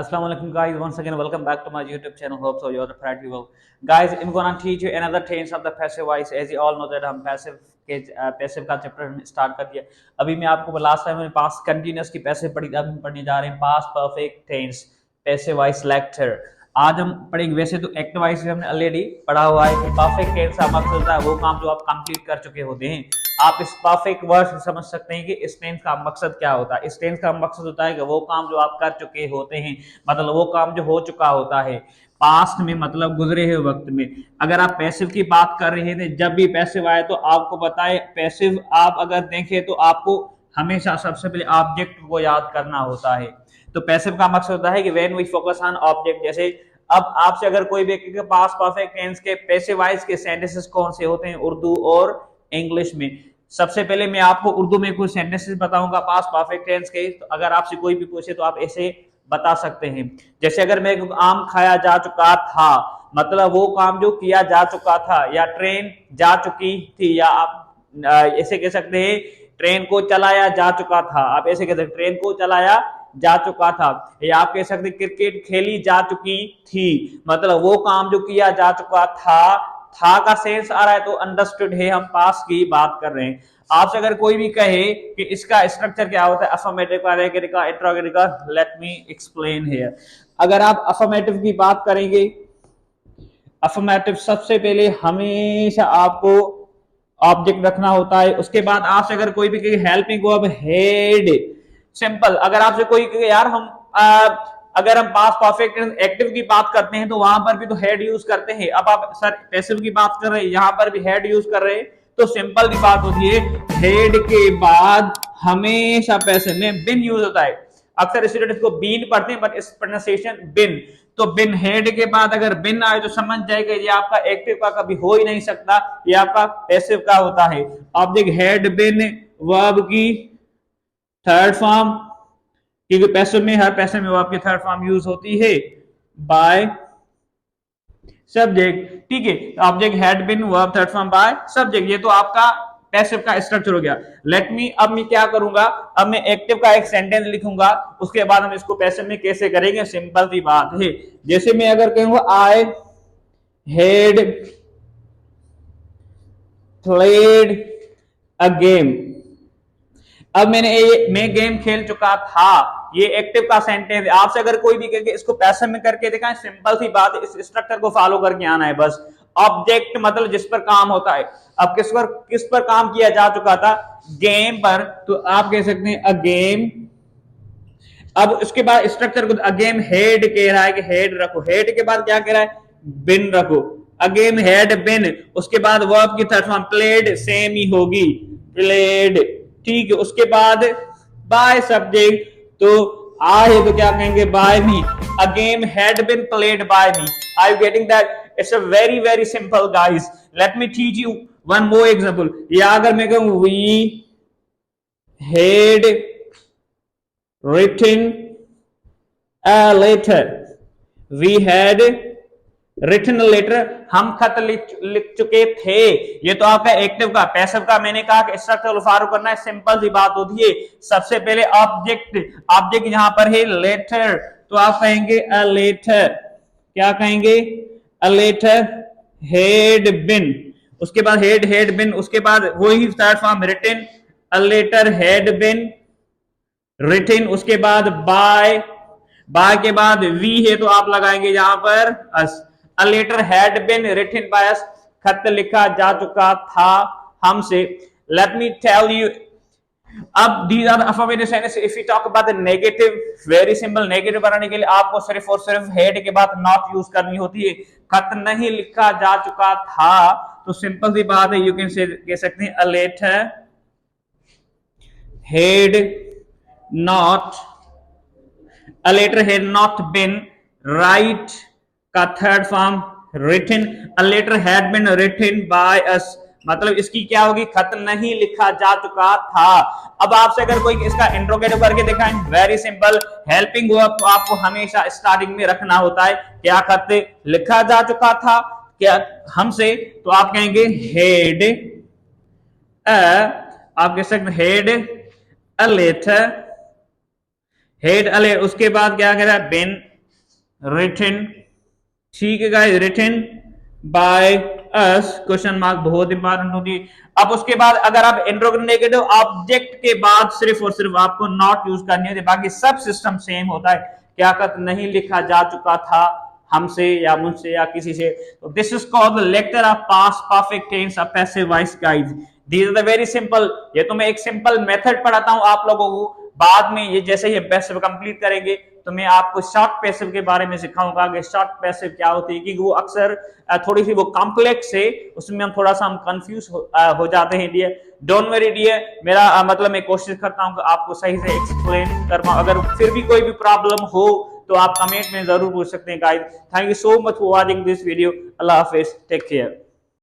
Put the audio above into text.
Assalamu alaikum guys, once again welcome back to my YouTube channel. Hope so you're pretty well. Guys, I'm gonna teach you another tense of the passive voice. As you all know that हम passive का chapter start कर दिया। अभी मैं आपको last time मैंने past continuous की passive पढ़ी, अब हम पढ़ने जा रहे हैं past perfect tense passive voice lecture. आज हम पढ़ेंगे, वैसे तो एक्टिव वॉइस हमने ऑलरेडी पढ़ा हुआ है कि परफेक्ट टेंस का मकसद होता है वो काम जो आप कंप्लीट कर चुके होते हैं। आप इस परफेक्ट वर्ड से समझ सकते हैं कि इस टेंस का मकसद क्या होता है। इस टेंस का मकसद होता है कि वो काम जो आप कर चुके होते हैं, मतलब वो काम जो हो चुका होता है पास्ट में, मतलब गुजरे हुए वक्त में। अगर आप पैसिव की बात कर रहे थे, जब भी पैसिव आए तो आपको बताए पैसिव आप अगर देखें तो आपको हमेशा सबसे पहले ऑब्जेक्ट को याद करना होता है। तो पैसिव का मकसद होता है कि when we focus on object. जैसे अब आपसे अगर कोई व्यक्ति के पास परफेक्ट टेंस के पैसिव वॉइस के सेंटेंसेस कौन से होते हैं उर्दू और इंग्लिश में, सबसे पहले मैं आपको उर्दू में कुछ सेंटेंसेस बताऊंगा पास्ट परफेक्ट टेंस के। तो अगर आपसे कोई भी पूछे तो आप ऐसे बता सकते हैं। जैसे अगर मैं आम खाया जा चुका था, मतलब वो काम जो किया जा चुका था, या ट्रेन जा चुकी थी, या आप ऐसे कह सकते हैं ट्रेन को चलाया जा चुका था। आप ऐसे कह सकते ट्रेन को चलाया जा चुका था, या आप कह सकते क्रिकेट खेली जा चुकी थी, मतलब वो काम जो किया जा चुका था का सेंस आ रहा है तो अंडरस्टूड है, हम पास की बात कर रहे हैं। आपसे अगर कोई भी कहे कि इसका स्ट्रक्चर क्या होता है, अफर्मेटिव का, नेगेटिव का, इंट्रोगेटिव का, लेट मी एक्सप्लेन हियर। अगर आप अफर्मेटिव की बात करेंगे, अफर्मेटिव सबसे पहले हमेशा आपको ऑब्जेक्ट रखना होता है। उसके बाद आपसे अगर कोई भी कहे हेल्पिंग वर्ब हेड, सिंपल। अगर आपसे कोई कहे यार अगर हम पास्ट परफेक्ट एक्टिव की बात करते हैं तो वहां पर भी तो हेड यूज करते हैं। अब आप सर पैसिव की बात कर रहे हैं, यहां पर भी हेड यूज कर रहे हैं, तो सिंपल की बात होती है हेड के बाद हमेशा पैसिव में बिन यूज होता है। अक्सर स्टूडेंट इसको बीन पढ़ते हैं बट इस प्रोनाउंसिएशन बिन। तो बिन हेड के बाद अगर बिन आए तो समझ जाएगा ये आपका एक्टिव का कभी हो ही नहीं सकता, ये आपका पैसिव का होता है। ऑब्जेक्ट हेड बिन वर्ब की थर्ड फॉर्म, क्योंकि पैसिव में हर पैसिव में वर्ब की थर्ड फॉर्म यूज होती है बाय सब्जेक्ट। ठीक है, object had been verb third form by subject. ये तो आपका पैसिव का स्ट्रक्चर हो गया। लेट मी, अब मैं क्या करूंगा, अब मैं एक्टिव का एक सेंटेंस लिखूंगा, उसके बाद हम इसको पैसिव में कैसे करेंगे, सिंपल सी बात है। जैसे मैं अगर कहूंगा I had played a game, अब मैं गेम खेल चुका था, ये एक्टिव का सेंटेंस। आपसे अगर कोई भी कहे इसको पैसिव में करके दिखाएं, सिंपल सी बात है, इस स्ट्रक्चर को फॉलो करके आना है बस। ऑब्जेक्ट मतलब जिस पर काम होता है। अब किस पर काम किया जा चुका था, गेम पर, तो आप कह सकते हैं अ गेम। अब उसके बाद स्ट्रक्चर को अ गेम हेड कह रहा है कि हेड रखो, हेड के बाद क्या कह रहा है, बिन रखो। अ गेम हैड बिन, उसके बाद वर्ब की थर्ड फॉर्म प्लेड सेम ही होगी, प्लेड। ठीक है, उसके बाद बाय सब्जेक्ट, तो आई है तो क्या कहेंगे, by me. A game had been played by me. Are you getting that? It's a very very simple guys. Let me teach you one more example. या अगर मैं कहूं we had written a letter, we had written a letter, हम खत लिख चुके थे। ये तो आपका एक्टिव का। पैसिव का मैंने कहा कि स्ट्रक्चर फॉलो करना है, सिंपल सी बात होती है। सबसे पहले ऑब्जेक्ट, ऑब्जेक्ट यहां पर है लेटर, तो आप कहेंगे अ लेटर। क्या कहेंगे, अ लेटर हैड बिन, उसके बाद हैड बिन, उसके बाद वही third form written, a letter had been written, उसके बाद बाय के बाद वी है तो आप लगाएंगे यहां पर us. A letter had been written by us, खत लिखा जा चुका था हमसे। लेट मी टेल यू, अब these are affirmative sentence. If you talk about the negative, very simple. Negative बनाने के लिए आपको सिर्फ और सिर्फ हेड के बाद नॉट यूज करनी होती है। खत नहीं लिखा जा चुका था, तो सिंपल सी बात है, यू कैन से कह सकते हैं a letter had not, a letter had not been, write का third form written, a letter had been written by us, मतलब इसकी क्या होगी, खत नहीं लिखा जा चुका था। अब आपसे अगर कोई इसका इंट्रोगेटिव करके दिखाएं, वेरी सिंपल। हेल्पिंग वर्ब आपको हमेशा स्टार्टिंग में रखना होता है। क्या खत लिखा जा चुका था क्या हमसे, तो आप कहेंगे हेड आप कह सकते हेड अ लेटर, हेड अले, उसके बाद क्या कह रहा है, बिन रिटन, ठीक है guys, written by us question mark, बहुत इंपॉर्टेंट होती है। अब उसके बाद अगर आप इंट्रोगेटिव ऑब्जेक्ट के बाद सिर्फ और सिर्फ आपको नॉट यूज करनी होती है, बाकी सब सिस्टम सेम होता है। क्या कहते नहीं लिखा जा चुका था हमसे या मुझसे या किसी से, तो this is called the lecture of past perfect tense of passive voice guys. These are the very simple, ये तो मैं एक सिंपल मेथड पढ़ाता हूं आप लोगों को। बाद में ये जैसे ही पैसिव कंप्लीट करेंगे तो मैं आपको शॉर्ट पैसिव के बारे में सिखाऊंगा कि शॉर्ट पैसिव क्या होती है, क्योंकि वो अक्सर थोड़ी सी वो कॉम्प्लेक्स है, उसमें हम थोड़ा सा हम कंफ्यूज हो जाते हैं डियर। डोंट वरी डियर, मेरा मतलब मैं कोशिश करता हूं कि आपको सही से एक्सप्लेन कर पाऊं। अगर फिर भी कोई भी प्रॉब्लम हो तो आप कमेंट में जरूर पूछ सकते हैं guys. Thank you so much for watching this video. अल्लाह हाफिज, टेक केयर।